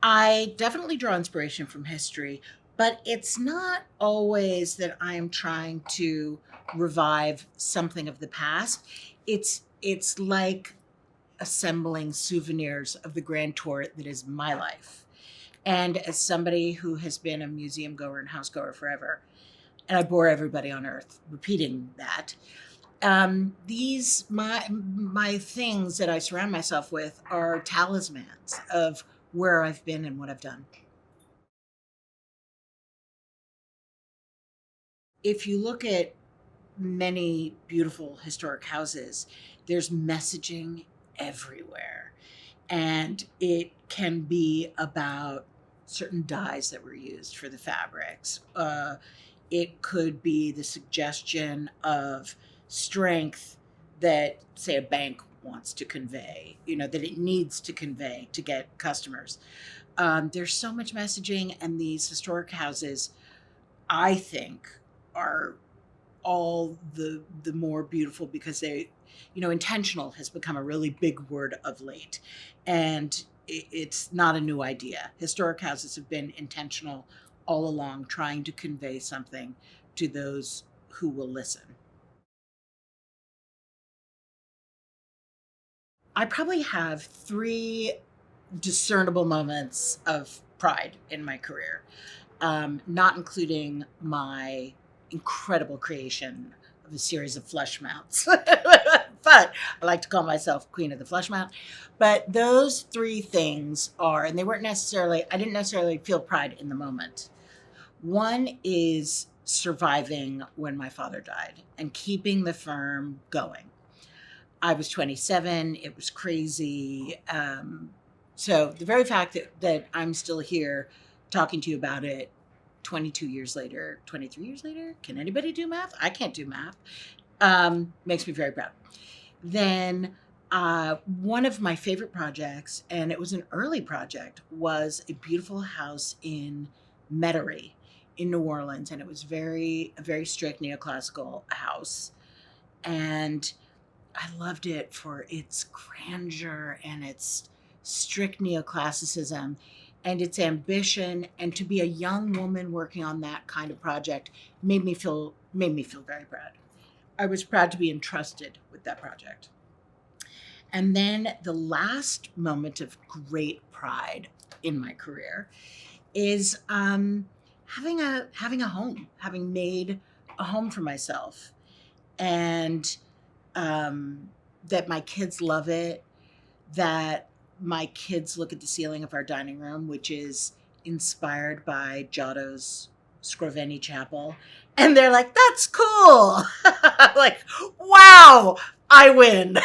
I definitely draw inspiration from history, but it's not always that I'm trying to revive something of the past. It's like assembling souvenirs of the grand tour that is my life. And as somebody who has been a museum goer and house goer forever, and I bore everybody on earth repeating that, these my things that I surround myself with are talismans of where I've been and what I've done. If you look at many beautiful historic houses, there's messaging everywhere. And it can be about certain dyes that were used for the fabrics. It could be the suggestion of strength that, say, a bank wants to convey, that it needs to convey to get customers. There's so much messaging, and these historic houses, I think, are all the more beautiful because they, intentional has become a really big word of late, and it's not a new idea. Historic houses have been intentional all along, trying to convey something to those who will listen. I probably have three discernible moments of pride in my career, not including my incredible creation of a series of flush mounts. But I like to call myself Queen of the Flush Mount. But those three things are, and they weren't necessarily, I didn't necessarily feel pride in the moment. One is surviving when my father died and keeping the firm going. I was 27. It was crazy. So the very fact that I'm still here talking to you about it 22 years later, 23 years later, can anybody do math? I can't do math. Makes me very proud. Then one of my favorite projects, and it was an early project, was a beautiful house in Metairie in New Orleans. And it was a very strict neoclassical house. And I loved it for its grandeur and its strict neoclassicism and its ambition. And to be a young woman working on that kind of project made me feel very proud. I was proud to be entrusted with that project. And then the last moment of great pride in my career is having a home, having made a home for myself, and that my kids love it, that my kids look at the ceiling of our dining room, which is inspired by Giotto's Scroveni Chapel, and they're like, "That's cool." I'm like, wow, I win.